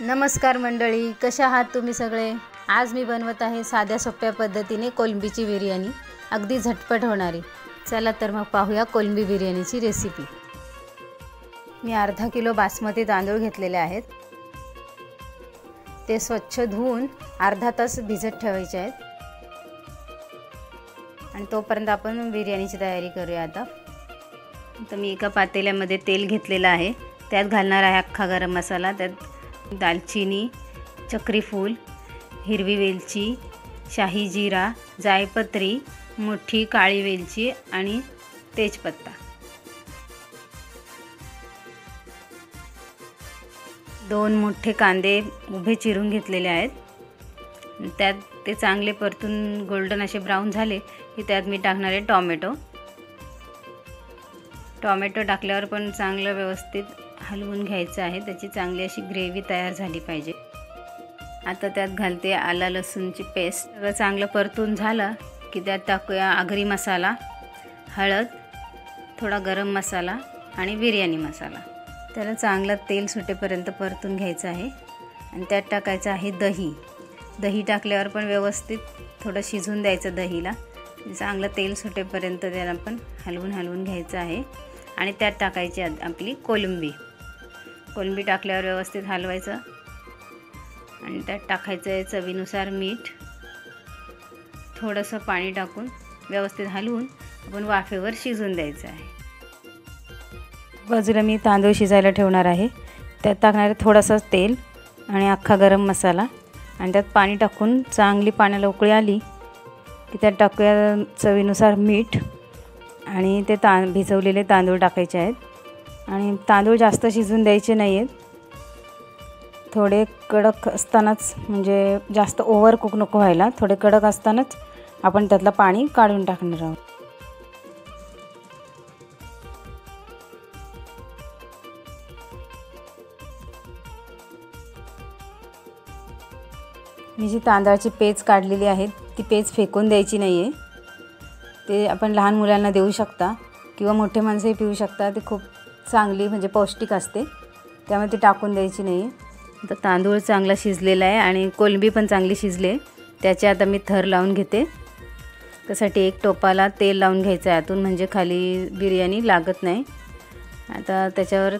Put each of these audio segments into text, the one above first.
नमस्कार मंडळी, कशा आहात तुम्ही सगळे। आज मी बनवत आहे साध्या सोप्या पद्धतीने कोलंबीची बिर्याणी, अगदी झटपट होणारी। चला तर मग पाहूया कोलंबी बिर्याणीची रेसिपी। मी अर्धा किलो बासमती तांदूळ घेतलेले आहेत। ते स्वच्छ धुवून अर्धा तास भिजत ठेवायचे आहेत आणि तोपर्यंत आपण बिर्याणीची तयारी करूया। आता मी एका पातेल्यामध्ये तेल घेतलेलं आहे, त्यात घालणार आहे अख्खा गरम मसाला। त्यात दालचिनी, चक्रीफूल, हिरवी वेलची, शाही जिरा, जायपत्री, मोठी काळी वेलची आणि तेजपत्ता। 2 मोठे कांदे उभे चिरून घेतलेले आहेत। त्यात ते चांगले परतून गोल्डन असे ब्राऊन झाले की त्यात मी टाकणार आहे टोमॅटो टाकल्यावर पण चांगलं व्यवस्थित हलवून घ्यायचं आहे, त्याची चांगली अशी ग्रेव्ही तयार झाली पाहिजे। आता त्यात घालते आला लसूणची पेस्ट। सगळं चांगलं परतून झालं की त्यात टाकूया आगरी मसाला, हळद, थोडा गरम मसाला आणि बिर्याणी मसाला। त्याला चांगलं तेल सुटेपर्यंत परतून घ्यायचं आहे आणि त्यात टाकायचं आहे दही टाकल्यावर पण व्यवस्थित थोडं शिजून द्यायचं दहीला। चांगलं तेल सुटेपर्यंत त्याला पण हलवून घ्यायचं आहे आणि त्यात टाकायची आपली कोलंबी टाकल्यावर व्यवस्थित हलवायचं आणि त्यात टाकायचं आहे चवीनुसार मीठ। थोडंसं पाणी टाकून व्यवस्थित हलवून आपण वाफेवर शिजून द्यायचं आहे। बाजूला मी तांदूळ शिजायला ठेवणार आहे, त्यात टाकणार आहे थोडंसं तेल आणि अख्खा गरम मसाला आणि त्यात पाणी टाकून चांगली पाण्याला उकळी आली की त्यात टाकूया चवीनुसार मीठ आणि ते भिजवलेले तांदूळ टाकायचे आहेत। आणि तांदूळ जास्त शिजून द्यायचे नाही आहेत, थोडे कडक असतानाच, म्हणजे जास्त ओव्हर कुक नको व्हायला, थोडे कडक असतानाच आपण त्यातलं पाणी काढून टाकणार आहोत। मी जी तांदळाची पेज काढलेली आहे ती पेज फेकून द्यायची नाही आहे। ते आपण लहान मुलांना देऊ शकता किंवा मोठे माणसंही पिऊ शकता। ते खूप चांगली म्हणजे पौष्टिक असते, त्यामुळे ती टाकून द्यायची नाही आहे। आता तांदूळ चांगला शिजलेला आहे आणि कोलंबी पण चांगली शिजले। त्याचे आता मी थर लावून घेते। त्यासाठी एक टोपाला तेल लावून घ्यायचं आहे आतून, म्हणजे खाली बिर्याणी लागत नाही। आता त्याच्यावर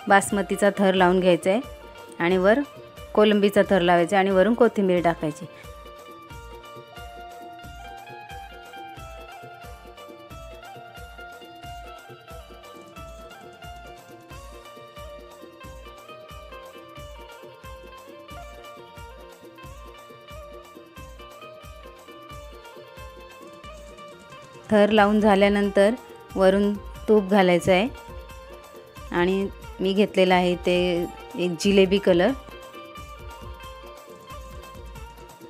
बासमतीचा थर लावून घ्यायचा आहे आणि वर कोलंबीचा थर लावायचा आणि वरून कोथिंबीर टाकायची। थर लावून झाल्यानंतर वरून तूप घालायचं आहे आणि मी घेतलेला आहे ते एक जिलेबी कलर।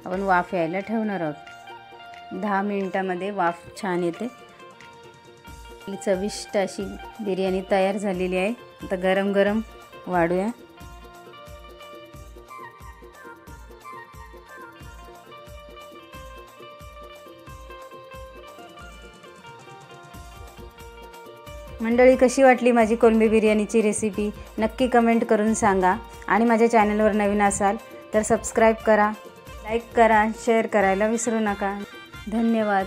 आपण वाफ यायला ठेवणार आहोत। 10 मिनिटांमध्ये वाफ छान येते। चविष्ट अशी बिर्याणी तयार झालेली आहे। आता गरम गरम वाढूया। मंडळी, कशी वाटली माझी कोलंबी बिर्याणीची रेसिपी नक्की कमेंट करून सांगा आणि माझ्या चॅनलवर नवीन असाल तर सबस्क्राईब करा, लाईक करा, शेअर करायला विसरू नका। धन्यवाद।